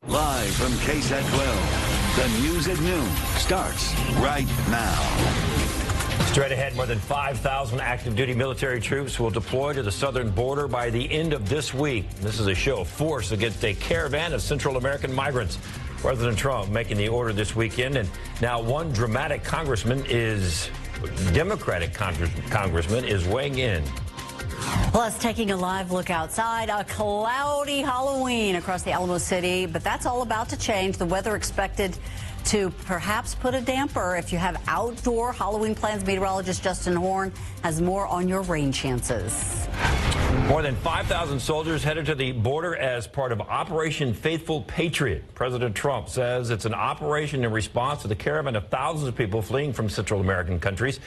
Live from KSAT 12, the news at noon starts right now. Straight ahead, more than 5,000 active duty military troops will deploy to the southern border by the end of this week. This is a show of force against a caravan of Central American migrants. President Trump making the order this weekend, and now one Democratic congressman is weighing in. Plus, taking a live look outside, a cloudy Halloween across the Alamo City, but that's all about to change. The weather expected to perhaps put a damper if you have outdoor Halloween plans. Meteorologist Justin Horn has more on your rain chances. More than 5,000 soldiers headed to the border as part of Operation Faithful Patriot. President Trump says it's an operation in response to the caravan of thousands of people fleeing from Central American countries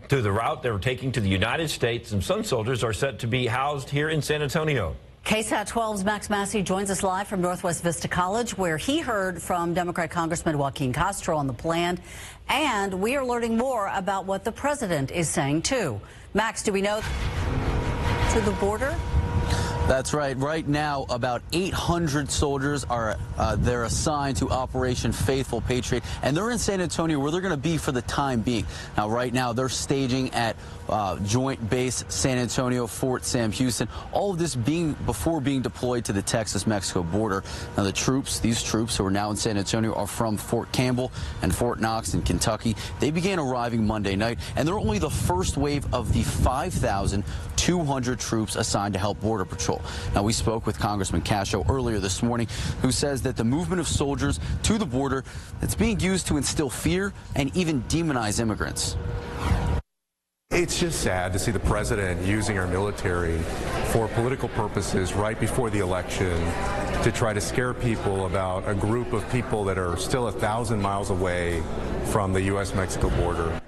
to the route they were taking to the United States, and some soldiers are set to be housed here in San Antonio. KSAT 12's Max Massey joins us live from Northwest Vista College, where he heard from Democrat Congressman Joaquin Castro on the plan, and we are learning more about what the president is saying, too. Max, do we know to the border? That's right. Right now, about 800 soldiers are they're assigned to Operation Faithful Patriot, and they're in San Antonio, where they're going to be for the time being. Now, right now, they're staging at Joint Base San Antonio, Fort Sam Houston. All of this before being deployed to the Texas-Mexico border. Now, these troops who are now in San Antonio are from Fort Campbell and Fort Knox in Kentucky. They began arriving Monday night, and they're only the first wave of the 5,200 troops assigned to help Border Patrol. Now, we spoke with Congressman Castro earlier this morning, who says that the movement of soldiers to the border, it's being used to instill fear and even demonize immigrants. It's just sad to see the president using our military for political purposes right before the election to try to scare people about a group of people that are still 1,000 miles away from the U.S.-Mexico border.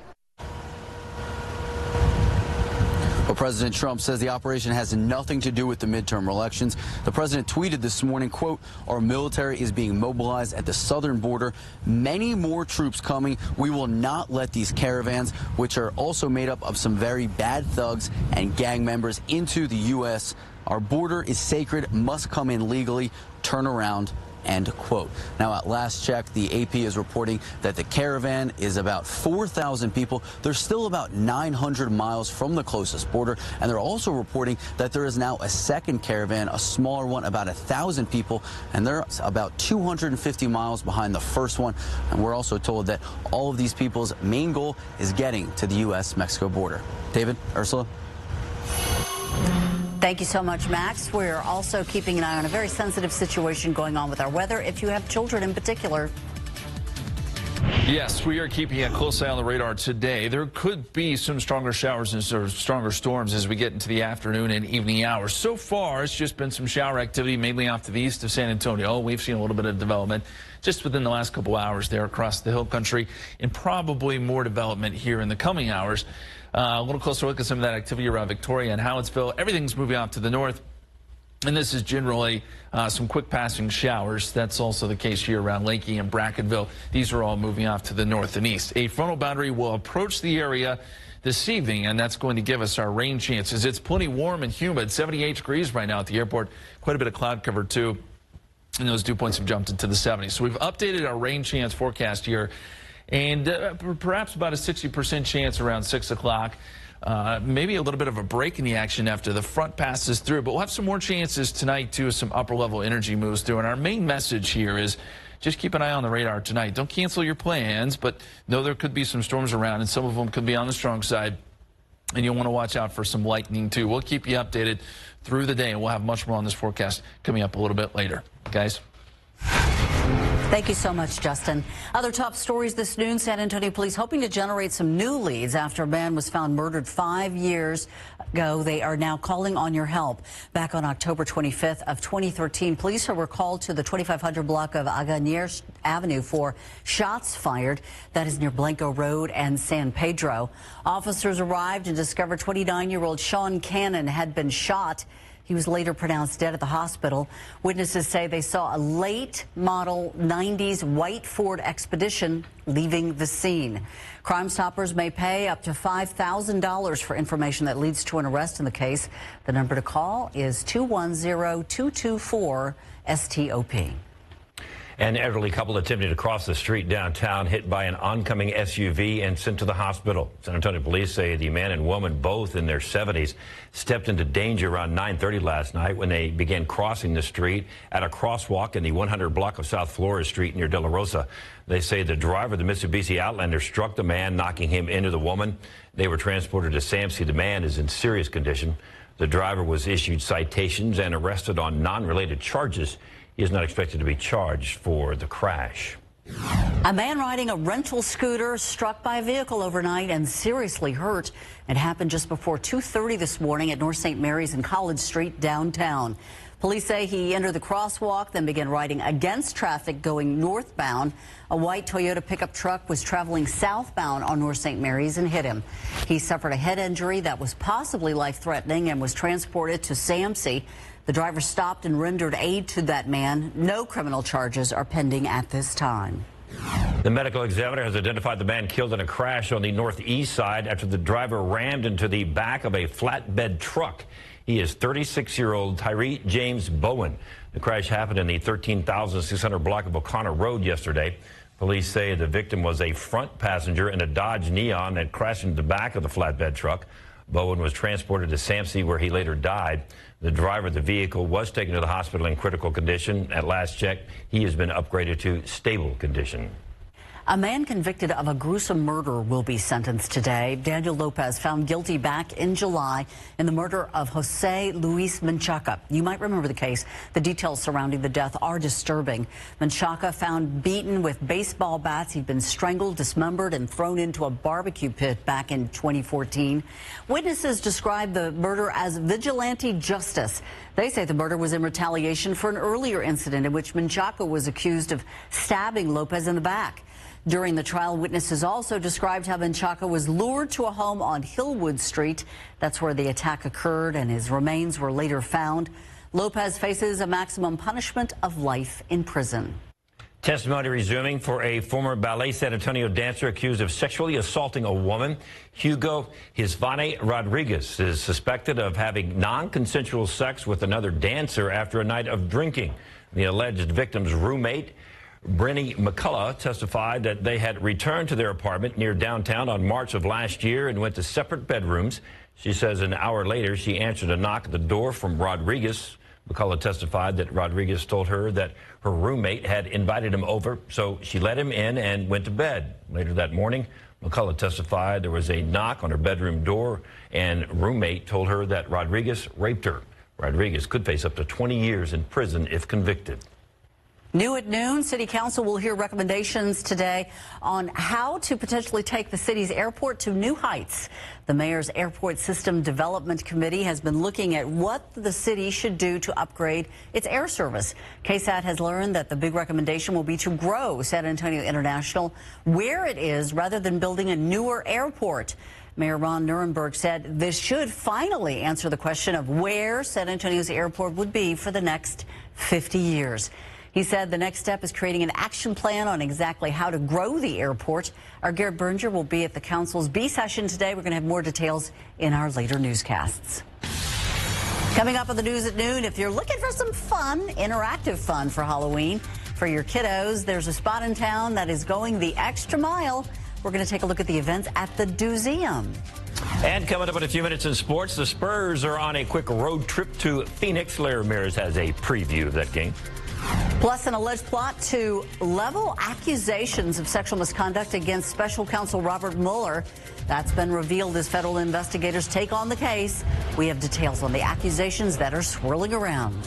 But President Trump says the operation has nothing to do with the midterm elections. The president tweeted this morning, quote, "Our military is being mobilized at the southern border. Many more troops coming. We will not let these caravans, which are also made up of some very bad thugs and gang members, into the U.S. Our border is sacred, must come in legally. Turn around." End quote. Now, at last check, the AP is reporting that the caravan is about 4,000 people. They're still about 900 miles from the closest border, and they're also reporting that there is now a second caravan, a smaller one, about 1,000 people, and they're about 250 miles behind the first one. And we're also told that all of these people's main goal is getting to the U.S.-Mexico border. David, Ursula. Thank you so much, Max. We're also keeping an eye on a very sensitive situation going on with our weather, if you have children in particular. Yes, we are keeping a close eye on the radar today. There could be some stronger showers and stronger storms as we get into the afternoon and evening hours. So far, it's just been some shower activity, mainly off to the east of San Antonio. We've seen a little bit of development just within the last couple hours there across the hill country, and probably more development here in the coming hours. A little closer look at some of that activity around Victoria and Hallettsville. Everything's moving off to the north, and this is generally some quick passing showers. That's also the case here around Lakey and Brackenville. These are all moving off to the north and east. A frontal boundary will approach the area this evening, and that's going to give us our rain chances. It's plenty warm and humid, 78 degrees right now at the airport. Quite a bit of cloud cover, too, and those dew points have jumped into the 70s. So we've updated our rain chance forecast here, and perhaps about a 60% chance around 6 o'clock. Maybe a little bit of a break in the action after the front passes through, but we'll have some more chances tonight, too, as some upper-level energy moves through. And our main message here is just keep an eye on the radar tonight. Don't cancel your plans, but know there could be some storms around, and some of them could be on the strong side. And you'll want to watch out for some lightning, too. We'll keep you updated through the day, and we'll have much more on this forecast coming up a little bit later. Guys? Thank you so much, Justin. Other top stories this noon. San Antonio police hoping to generate some new leads after a man was found murdered 5 years ago. They are now calling on your help. Back on October 25th of 2013, police were called to the 2500 block of Aganier Avenue for shots fired. That is near Blanco Road and San Pedro. Officers arrived and discovered 29-year-old Sean Cannon had been shot. He was later pronounced dead at the hospital. Witnesses say they saw a late model 90s white Ford Expedition leaving the scene. Crime Stoppers may pay up to $5,000 for information that leads to an arrest in the case. The number to call is 210-224-STOP. An elderly couple attempted to cross the street downtown, hit by an oncoming SUV and sent to the hospital. San Antonio police say the man and woman, both in their 70s, stepped into danger around 9:30 last night when they began crossing the street at a crosswalk in the 100 block of South Flores Street near De La Rosa. They say the driver of the Mitsubishi Outlander struck the man, knocking him into the woman. They were transported to SAMC. The man is in serious condition. The driver was issued citations and arrested on non-related charges. He is not expected to be charged for the crash. A man riding a rental scooter struck by a vehicle overnight and seriously hurt. It happened just before 2:30 this morning at North St. Mary's and College Street downtown. Police say he entered the crosswalk, then began riding against traffic going northbound. A white Toyota pickup truck was traveling southbound on North St. Mary's and hit him. He suffered a head injury that was possibly life-threatening and was transported to SAMC. The driver stopped and rendered aid to that man. No criminal charges are pending at this time. The medical examiner has identified the man killed in a crash on the northeast side after the driver rammed into the back of a flatbed truck. He is 36-year-old Tyree James Bowen. The crash happened in the 13,600 block of O'Connor Road yesterday. Police say the victim was a front passenger in a Dodge Neon that crashed into the back of the flatbed truck. Bowen was transported to SAMC, where he later died. The driver of the vehicle was taken to the hospital in critical condition. At last check, he has been upgraded to stable condition. A man convicted of a gruesome murder will be sentenced today. Daniel Lopez found guilty back in July in the murder of Jose Luis Menchaca. You might remember the case. The details surrounding the death are disturbing. Menchaca found beaten with baseball bats. He'd been strangled, dismembered, and thrown into a barbecue pit back in 2014. Witnesses described the murder as vigilante justice. They say the murder was in retaliation for an earlier incident in which Menchaca was accused of stabbing Lopez in the back. During the trial, witnesses also described how Menchaca was lured to a home on Hillwood Street. That's where the attack occurred, and his remains were later found. Lopez faces a maximum punishment of life in prison. Testimony resuming for a former Ballet San Antonio dancer accused of sexually assaulting a woman. Hugo Hisvane Rodriguez is suspected of having non-consensual sex with another dancer after a night of drinking. The alleged victim's roommate, Brenny McCullough, testified that they had returned to their apartment near downtown on March of last year and went to separate bedrooms. She says an hour later she answered a knock at the door from Rodriguez. McCullough testified that Rodriguez told her that her roommate had invited him over, so she let him in and went to bed. Later that morning, McCullough testified there was a knock on her bedroom door, and roommate told her that Rodriguez raped her. Rodriguez could face up to 20 years in prison if convicted. New at noon, City Council will hear recommendations today on how to potentially take the city's airport to new heights. The mayor's Airport System Development Committee has been looking at what the city should do to upgrade its air service. KSAT has learned that the big recommendation will be to grow San Antonio International where it is rather than building a newer airport. Mayor Ron Nirenberg said this should finally answer the question of where San Antonio's airport would be for the next 50 years. He said the next step is creating an action plan on exactly how to grow the airport. Our Garrett Berger will be at the council's B session today. We're going to have more details in our later newscasts. Coming up on the news at noon, if you're looking for some fun, interactive fun for Halloween for your kiddos, there's a spot in town that is going the extra mile. We're going to take a look at the events at the Doozeum. And coming up in a few minutes in sports, the Spurs are on a quick road trip to Phoenix. Larry Ramirez has a preview of that game. Plus, an alleged plot to level accusations of sexual misconduct against special counsel Robert Mueller. That's been revealed as federal investigators take on the case. We have details on the accusations that are swirling around.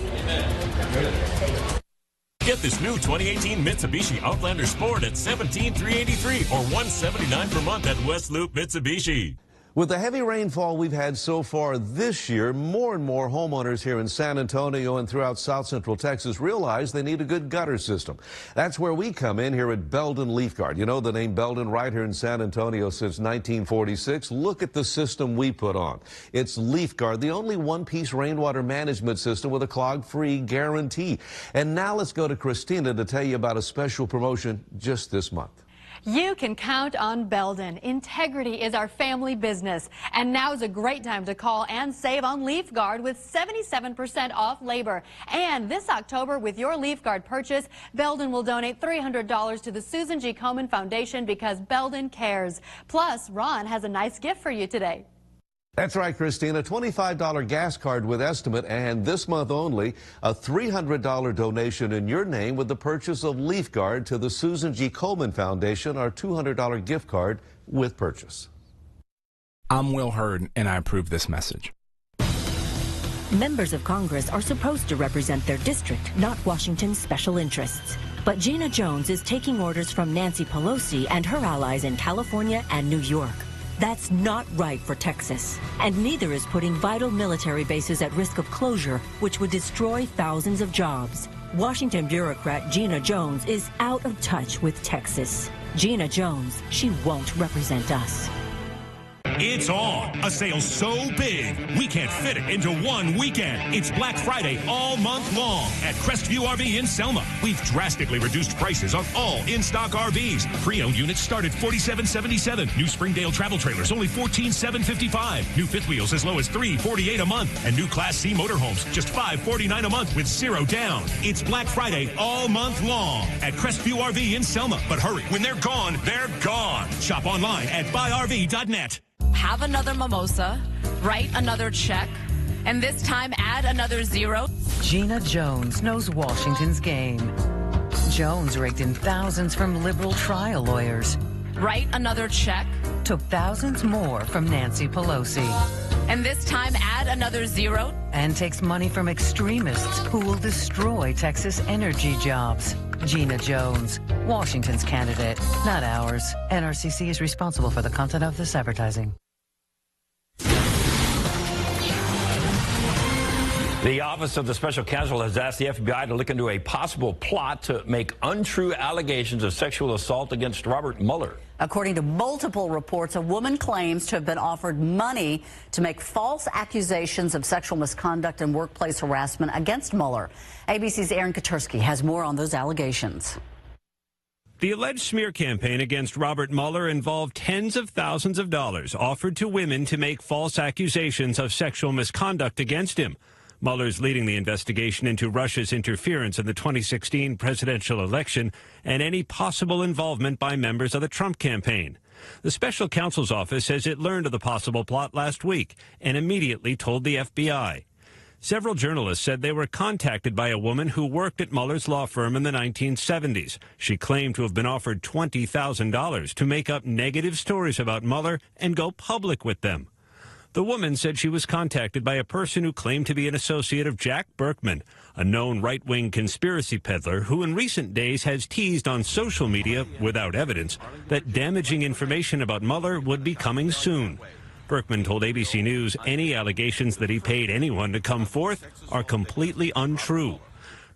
Get this new 2018 Mitsubishi Outlander Sport at $17,383 or $179 per month at West Loop Mitsubishi. With the heavy rainfall we've had so far this year, more and more homeowners here in San Antonio and throughout South Central Texas realize they need a good gutter system. That's where we come in here at Belden Leaf Guard. You know the name Belden, right here in San Antonio since 1946. Look at the system we put on. It's Leaf Guard, the only one-piece rainwater management system with a clog-free guarantee. And now let's go to Christina to tell you about a special promotion just this month. You can count on Belden. Integrity is our family business. And now is a great time to call and save on Leaf Guard with 77% off labor. And this October, with your Leaf Guard purchase, Belden will donate $300 to the Susan G. Komen Foundation because Belden cares. Plus, Ron has a nice gift for you today. That's right, Christine. A $25 gas card with estimate, and this month only, a $300 donation in your name with the purchase of Leaf Guard to the Susan G. Komen Foundation, our $200 gift card with purchase. I'm Will Hurd, and I approve this message. Members of Congress are supposed to represent their district, not Washington's special interests. But Gina Jones is taking orders from Nancy Pelosi and her allies in California and New York. That's not right for Texas, and neither is putting vital military bases at risk of closure, which would destroy thousands of jobs. Washington bureaucrat Gina Jones is out of touch with Texas. Gina Jones, she won't represent us. It's on. A sale so big, we can't fit it into one weekend. It's Black Friday all month long at Crestview RV in Selma. We've drastically reduced prices on all in-stock RVs. Pre-owned units start at $47.77. New Springdale travel trailers only $14,755. New fifth wheels as low as $348 a month. And new Class C motorhomes just $549 a month with zero down. It's Black Friday all month long at Crestview RV in Selma. But hurry, when they're gone, they're gone. Shop online at buyrv.net. Have another mimosa, write another check, and this time add another zero. Gina Jones knows Washington's game. Jones raked in thousands from liberal trial lawyers. Write another check. Took thousands more from Nancy Pelosi. And this time add another zero. And takes money from extremists who will destroy Texas energy jobs. Gina Jones, Washington's candidate, not ours. NRCC is responsible for the content of this advertising. The Office of the Special Counsel has asked the FBI to look into a possible plot to make untrue allegations of sexual assault against Robert Mueller. According to multiple reports, a woman claims to have been offered money to make false accusations of sexual misconduct and workplace harassment against Mueller. ABC's Aaron Katursky has more on those allegations. The alleged smear campaign against Robert Mueller involved tens of thousands of dollars offered to women to make false accusations of sexual misconduct against him. Mueller's leading the investigation into Russia's interference in the 2016 presidential election and any possible involvement by members of the Trump campaign. The special counsel's office says it learned of the possible plot last week and immediately told the FBI. Several journalists said they were contacted by a woman who worked at Mueller's law firm in the 1970s. She claimed to have been offered $20,000 to make up negative stories about Mueller and go public with them. The woman said she was contacted by a person who claimed to be an associate of Jack Berkman, a known right-wing conspiracy peddler who in recent days has teased on social media, without evidence, that damaging information about Mueller would be coming soon. Berkman told ABC News any allegations that he paid anyone to come forth are completely untrue.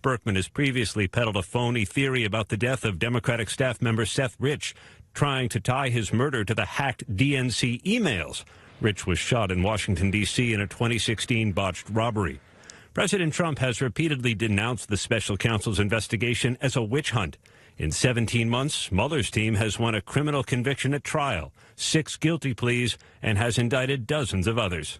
Berkman has previously peddled a phony theory about the death of Democratic staff member Seth Rich, trying to tie his murder to the hacked DNC emails. Rich was shot in Washington, D.C. in a 2016 botched robbery. President Trump has repeatedly denounced the special counsel's investigation as a witch hunt. In 17 months, Mueller's team has won a criminal conviction at trial, 6 guilty pleas, and has indicted dozens of others.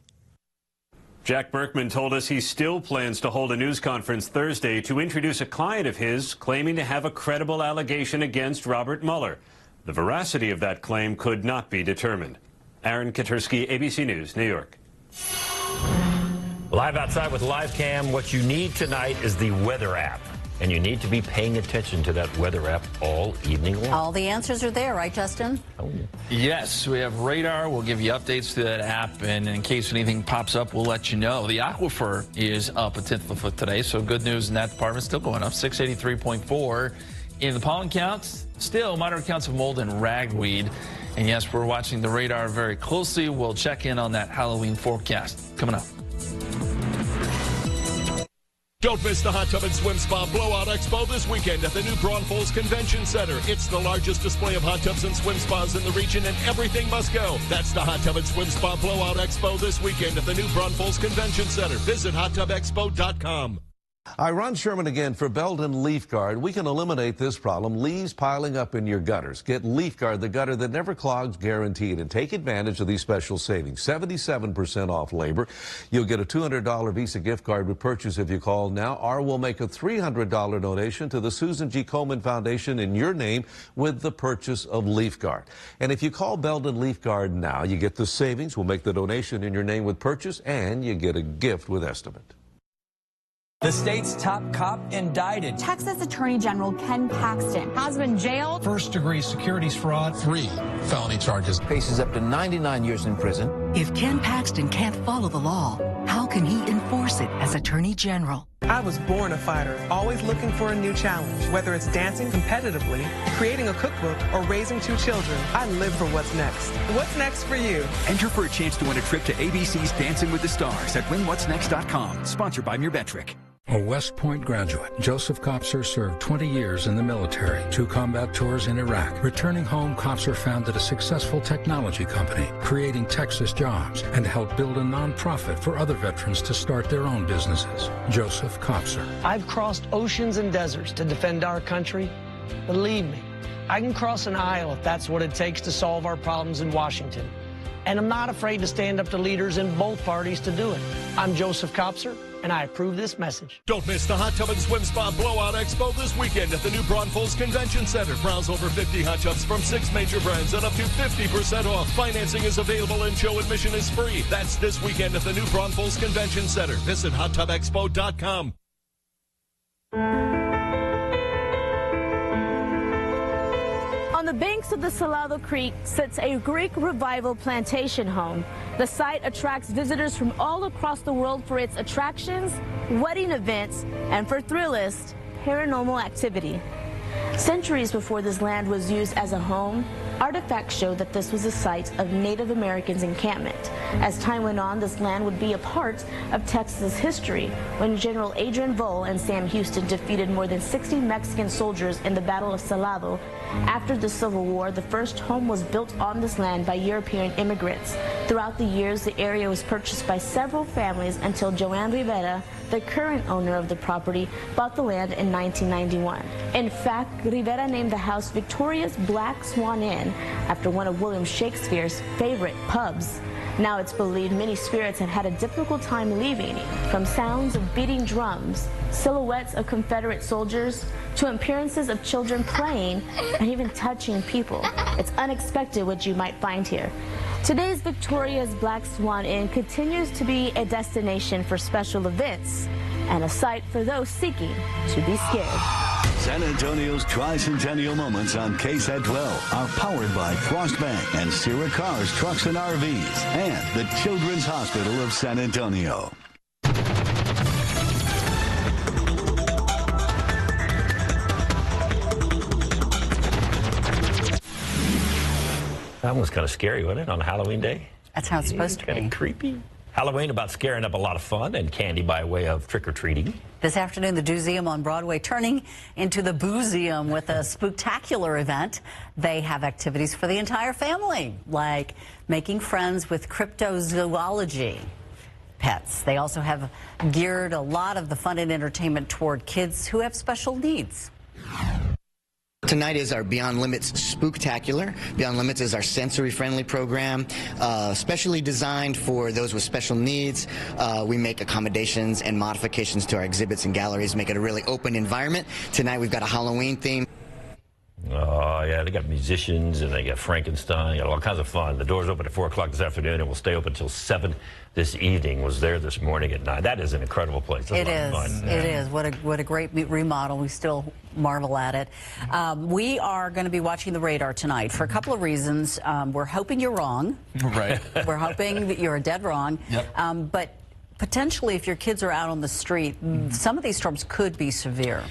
Jack Berkman told us he still plans to hold a news conference Thursday to introduce a client of his claiming to have a credible allegation against Robert Mueller. The veracity of that claim could not be determined. Aaron Katursky, ABC News, New York. Live outside with Live Cam, what you need tonight is the weather app. And you need to be paying attention to that weather app all evening long. All the answers are there, right, Justin? Oh, yeah. Yes, we have radar. We'll give you updates to that app, and in case anything pops up, we'll let you know. The aquifer is up a tenth of a foot today, so good news in that department. Still going up, 683.4. In the pollen counts, still moderate counts of mold and ragweed. And yes, we're watching the radar very closely. We'll check in on that Halloween forecast coming up. Don't miss the Hot Tub and Swim Spa Blowout Expo this weekend at the new Braunfels Convention Center. It's the largest display of hot tubs and swim spas in the region, and everything must go. That's the Hot Tub and Swim Spa Blowout Expo this weekend at the new Braunfels Convention Center. Visit hottubexpo.com. Hi, Ron Sherman again for Belden Leaf Guard. We can eliminate this problem, leaves piling up in your gutters. Get Leaf Guard, the gutter that never clogs, guaranteed, and take advantage of these special savings. 77% off labor. You'll get a $200 Visa gift card with purchase if you call now, or we'll make a $300 donation to the Susan G. Komen Foundation in your name with the purchase of Leaf Guard. And if you call Belden Leaf Guard now, you get the savings. We'll make the donation in your name with purchase, and you get a gift with estimate. The state's top cop indicted. Texas Attorney General Ken Paxton has been jailed. First-degree securities fraud. 3 felony charges. Faces up to 99 years in prison. If Ken Paxton can't follow the law, how can he enforce it as Attorney General? I was born a fighter, always looking for a new challenge. Whether it's dancing competitively, creating a cookbook, or raising 2 children, I live for what's next. What's next for you? Enter for a chance to win a trip to ABC's Dancing with the Stars at winwhatsnext.com. Sponsored by Muirbetrick. A West Point graduate, Joseph Kopser served 20 years in the military, 2 combat tours in Iraq. Returning home, Kopser founded a successful technology company, creating Texas jobs, and helped build a nonprofit for other veterans to start their own businesses. Joseph Kopser. I've crossed oceans and deserts to defend our country. Believe me, I can cross an aisle if that's what it takes to solve our problems in Washington. And I'm not afraid to stand up to leaders in both parties to do it. I'm Joseph Kopser, and I approve this message. Don't miss the Hot Tub and Swim Spa Blowout Expo this weekend at the new Braunfels Convention Center. Browse over 50 hot tubs from 6 major brands and up to 50% off. Financing is available and show admission is free. That's this weekend at the new Braunfels Convention Center. Visit hottubexpo.com. On the banks of the Salado Creek sits a Greek Revival plantation home. The site attracts visitors from all across the world for its attractions, wedding events, and for thrillists, paranormal activity. Centuries before this land was used as a home, artifacts show that this was a site of Native Americans' encampment. As time went on, this land would be a part of Texas history when General Adrian Vole and Sam Houston defeated more than 60 Mexican soldiers in the Battle of Salado. After the Civil War, the first home was built on this land by European immigrants. Throughout the years, the area was purchased by several families until Joanne Rivera, the current owner of the property, bought the land in 1991. In fact, Rivera named the house Victoria's Black Swan Inn after one of William Shakespeare's favorite pubs. Now it's believed many spirits have had a difficult time leaving, from sounds of beating drums, silhouettes of Confederate soldiers, to appearances of children playing and even touching people. It's unexpected what you might find here. Today's Victoria's Black Swan Inn continues to be a destination for special events and a site for those seeking to be scared. San Antonio's Tricentennial Moments on KSAT 12 are powered by Frost Bank and Sierra Cars, Trucks, and RVs, and the Children's Hospital of San Antonio. That was kind of scary, wasn't it, on Halloween day? That's how it's supposed to be. Kind of creepy. Halloween about scaring up a lot of fun and candy by way of trick-or-treating. This afternoon, the Doozeum on Broadway turning into the Boozeum with a spooktacular event. They have activities for the entire family, like making friends with cryptozoology pets. They also have geared a lot of the fun and entertainment toward kids who have special needs. Tonight is our Beyond Limits Spooktacular. Beyond Limits is our sensory-friendly program, specially designed for those with special needs. We make accommodations and modifications to our exhibits and galleries, make it a really open environment. Tonight we've got a Halloween theme. Oh, yeah, they got musicians and they got Frankenstein, got all kinds of fun. The doors open at 4 o'clock this afternoon and will stay open until 7 this evening. Was there this morning at 9. That is an incredible place. That's a lot of fun. It is. What a great remodel. We still marvel at it. We are going to be watching the radar tonight for a couple of reasons. We're hoping you're wrong. Right. We're hoping that you're dead wrong. Yep. But potentially, if your kids are out on the street, some of these storms could be severe.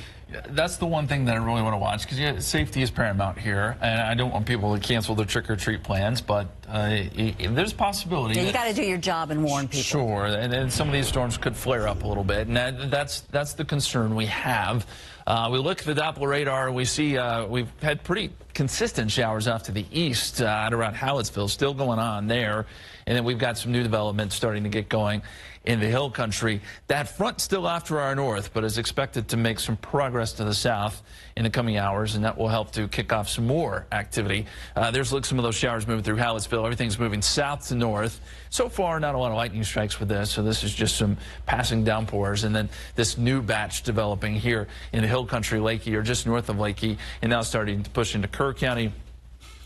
That's the one thing that I really want to watch, because safety is paramount here, and I don't want people to cancel their trick-or-treat plans, but there's a possibility. Yeah, you got to do your job and warn people. Sure, and some of these storms could flare up a little bit, and that's the concern we have. We look at the Doppler radar, we see we've had pretty consistent showers off to the east at around Hallettsville, still going on there, and then we've got some new developments starting to get going in the hill country. That front still off to our north, but is expected to make some progress to the south in the coming hours, and that will help to kick off some more activity. There's some of those showers moving through Hallettsville. Everything's moving south to north. So far, not a lot of lightning strikes with this, so this is just some passing downpours. And then this new batch developing here in the hill country, Lakey, or just north of Lakey, and now starting to push into Kerr County.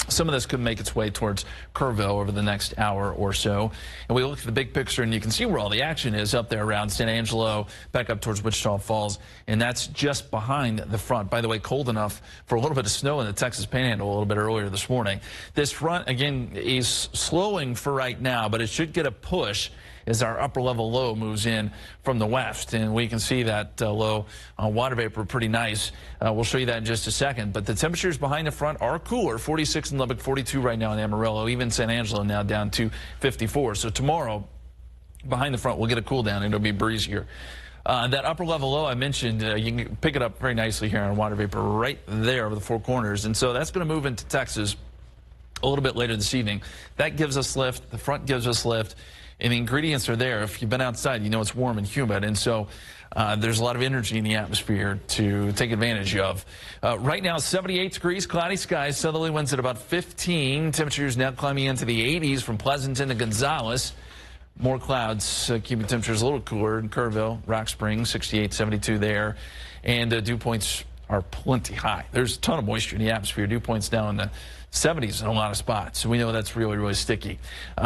Some of this could make its way towards Kerrville over the next hour or so. And we look at the big picture, and you can see where all the action is up there around San Angelo, back up towards Wichita Falls, and that's just behind the front. By the way, cold enough for a little bit of snow in the Texas Panhandle a little bit earlier this morning. This front, again, is slowing for right now, but it should get a push as our upper level low moves in from the west. And we can see that low water vapor pretty nice. We'll show you that in just a second. But the temperatures behind the front are cooler. 46 in Lubbock, 42 right now in Amarillo. Even San Angelo now down to 54. So tomorrow, behind the front, we'll get a cool down. It'll be breezier. That upper level low I mentioned, you can pick it up very nicely here on water vapor right there over the four corners. And so that's going to move into Texas a little bit later this evening. That gives us lift. The front gives us lift. And the ingredients are there. If you've been outside, you know it's warm and humid. And so there's a lot of energy in the atmosphere to take advantage of. Right now, 78 degrees, cloudy skies, southerly winds at about 15. Temperatures now climbing into the 80s from Pleasanton to Gonzales. More clouds, keeping temperatures a little cooler in Kerrville, Rock Springs, 68, 72 there. And dew points are plenty high. There's a ton of moisture in the atmosphere. Dew points down in the 70s in a lot of spots, so we know that's really, really sticky.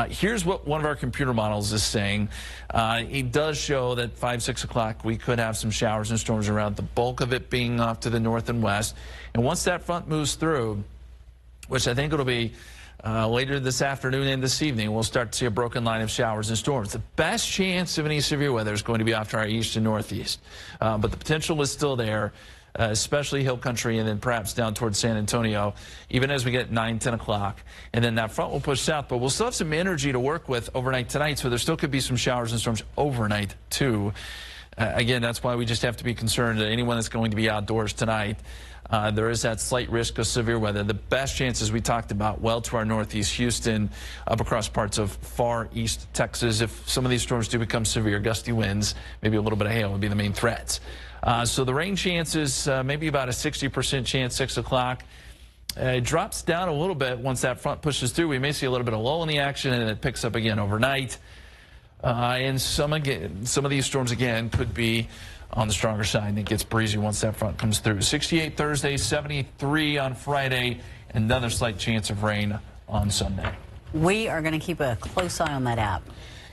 Here's what one of our computer models is saying. It does show that 5, 6 o'clock we could have some showers and storms around, the bulk of it being off to the north and west. And once that front moves through, which I think it'll be later this afternoon and this evening, we'll start to see a broken line of showers and storms. The best chance of any severe weather is going to be off to our east and northeast, but the potential is still there. Especially hill country, and then perhaps down towards San Antonio, even as we get 9, 10 o'clock. And then that front will push south, but we'll still have some energy to work with overnight tonight, so there still could be some showers and storms overnight, too. Again, that's why we just have to be concerned that anyone that's going to be outdoors tonight, there is that slight risk of severe weather. The best chances we talked about well to our northeast, Houston, up across parts of far east Texas. If some of these storms do become severe, gusty winds, maybe a little bit of hail would be the main threats. So the rain chances, maybe about a 60% chance, 6 o'clock. It drops down a little bit once that front pushes through. We may see a little bit of lull in the action, and it picks up again overnight. And some of these storms, again, could be on the stronger side, and it gets breezy once that front comes through. 68 Thursday, 73 on Friday, another slight chance of rain on Sunday. We are going to keep a close eye on that app.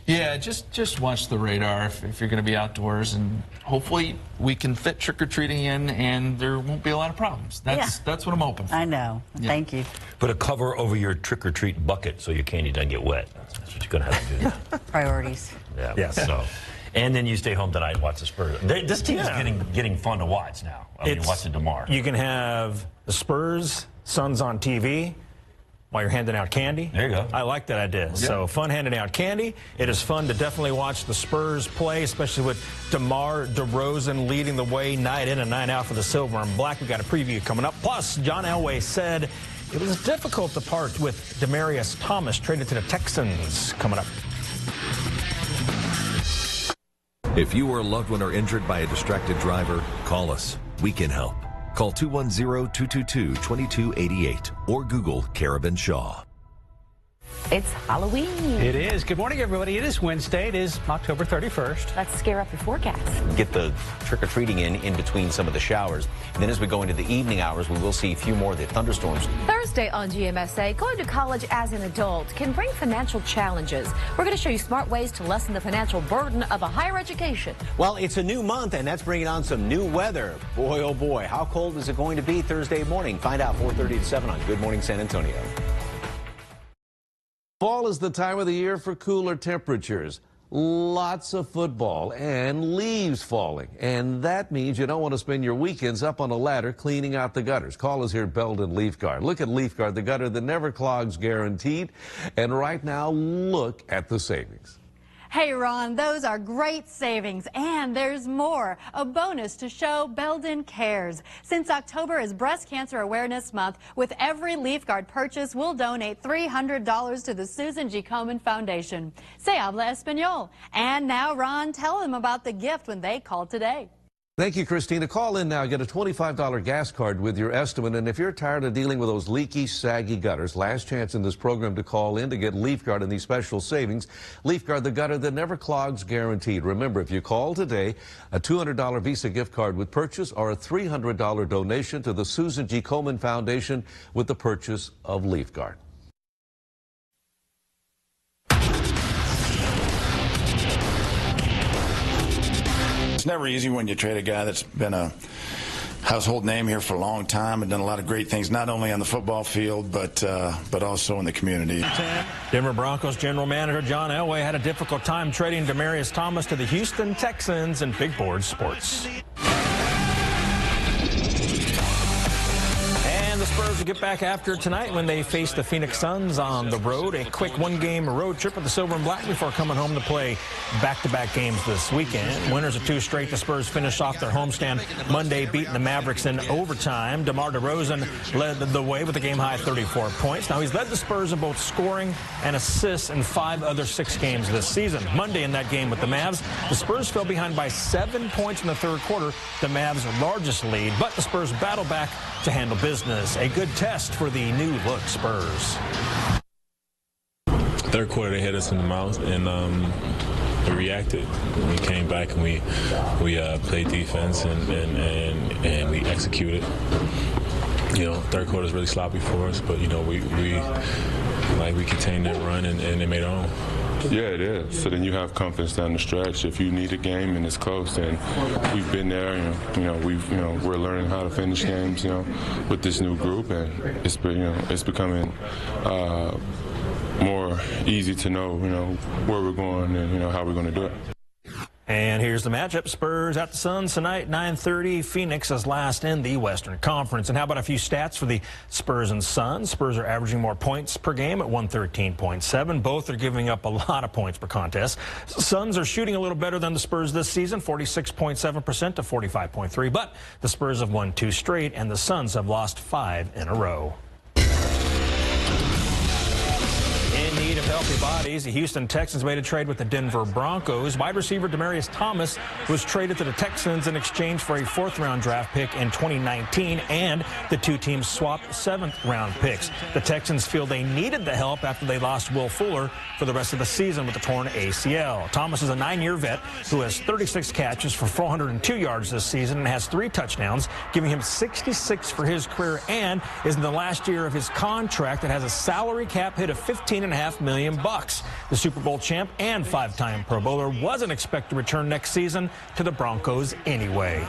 Yeah, just watch the radar if you're going to be outdoors, and hopefully we can fit trick-or-treating in and there won't be a lot of problems. That's what I'm hoping for. I know. Yeah. Thank you. Put a cover over your trick-or-treat bucket so your candy doesn't get wet. That's what you're going to have to do. Priorities. Yeah. Yes. So, and then you stay home tonight and watch the Spurs. This team is getting fun to watch now. I mean, watching tomorrow. You can have the Spurs, Suns on TV while you're handing out candy. There you go. I like that idea. Yeah. So fun handing out candy. It is fun to definitely watch the Spurs play, especially with DeMar DeRozan leading the way night in and night out for the Silver and Black. We've got a preview coming up. Plus, John Elway said it was difficult to part with Demaryius Thomas, traded to the Texans, coming up. If you or a loved one are injured by a distracted driver, call us. We can help. Call 210-222-2288 or Google Carabin Shaw. It's Halloween. It is. Good morning, everybody. It is Wednesday. It is October 31st. Let's scare up your forecast. Get the trick-or-treating in between some of the showers. And then as we go into the evening hours, we will see a few more of the thunderstorms. Thursday on GMSA, going to college as an adult can bring financial challenges. We're going to show you smart ways to lessen the financial burden of a higher education. Well, it's a new month, and that's bringing on some new weather. Boy, oh boy, how cold is it going to be Thursday morning? Find out 4:30 to 7 on Good Morning San Antonio. Fall is the time of the year for cooler temperatures. Lots of football and leaves falling. And that means you don't want to spend your weekends up on a ladder cleaning out the gutters. Call us here at Belden Leaf Guard. Look at Leaf Guard, the gutter that never clogs, guaranteed. And right now, look at the savings. Hey, Ron, those are great savings, and there's more. A bonus to show Belden cares. Since October is Breast Cancer Awareness Month, with every Leaf Guard purchase, we'll donate $300 to the Susan G. Komen Foundation. Se habla español. And now, Ron, tell them about the gift when they call today. Thank you, Christina. Call in now. Get a $25 gas card with your estimate. And if you're tired of dealing with those leaky, saggy gutters, last chance in this program to call in to get Leaf Guard and these special savings. Leaf Guard, the gutter that never clogs, guaranteed. Remember, if you call today, a $200 Visa gift card with purchase or a $300 donation to the Susan G. Komen Foundation with the purchase of Leaf Guard. It's never easy when you trade a guy that's been a household name here for a long time and done a lot of great things, not only on the football field, but also in the community. Denver Broncos general manager John Elway had a difficult time trading Demaryius Thomas to the Houston Texans in Big Board Sports. And the Spurs will get back after tonight when they face the Phoenix Suns on the road. A quick one-game road trip with the Silver and Black before coming home to play back-to-back games this weekend. Winners of 2 straight, the Spurs finished off their homestand Monday, beating the Mavericks in overtime. DeMar DeRozan led the way with a game-high 34 points. Now, he's led the Spurs in both scoring and assists in 5 other 6 games this season. Monday in that game with the Mavs, the Spurs fell behind by 7 points in the third quarter, the Mavs' largest lead, but the Spurs battled back to handle business. A good test for the new-look Spurs. Third quarter, they hit us in the mouth, and we reacted. We came back and we played defense and we executed. You know, third quarter is really sloppy for us, but you know we contained that run and they made it on. Yeah, it is. So then you have confidence down the stretch. If you need a game and it's close, then we've been there. We're learning how to finish games. With this new group, and it's becoming more easy to know where we're going and how we're going to do it. And here's the matchup. Spurs at the Suns tonight, 9:30. Phoenix is last in the Western Conference. And how about a few stats for the Spurs and Suns? Spurs are averaging more points per game at 113.7. Both are giving up a lot of points per contest. Suns are shooting a little better than the Spurs this season, 46.7% to 45.3. But the Spurs have won 2 straight, and the Suns have lost 5 in a row. In need of healthy bodies, the Houston Texans made a trade with the Denver Broncos. Wide receiver Demaryius Thomas was traded to the Texans in exchange for a 4th-round draft pick in 2019, and the 2 teams swapped 7th-round picks. The Texans feel they needed the help after they lost Will Fuller for the rest of the season with a torn ACL. Thomas is a 9-year vet who has 36 catches for 402 yards this season and has 3 touchdowns, giving him 66 for his career, and is in the last year of his contract that has a salary cap hit of $15.5 million. The Super Bowl champ and 5-time Pro Bowler wasn't expected to return next season to the Broncos anyway.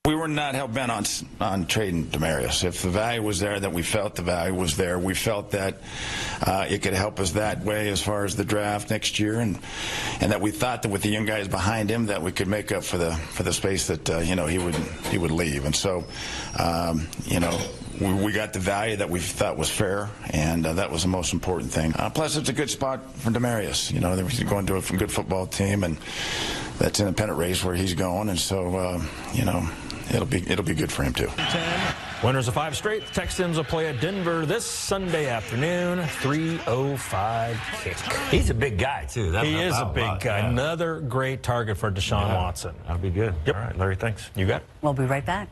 We were not hell-bent on trading Demaryius. If the value was there, then we felt the value was there. We felt that it could help us that way as far as the draft next year, and that we thought that with the young guys behind him that we could make up for the space that he would leave. And so we got the value that we thought was fair, and that was the most important thing. Plus, it's a good spot for Demaryius. He's going to a good football team, and that's an independent race where he's going, and so it'll be good for him too. Winners of 5 straight, the Texans will play at Denver this Sunday afternoon, 3:05 kick. He's a big guy too. He is a big guy. Yeah. Another great target for Deshaun Watson. That'll be good. Yep. All right, Larry, thanks. You got it. We'll be right back.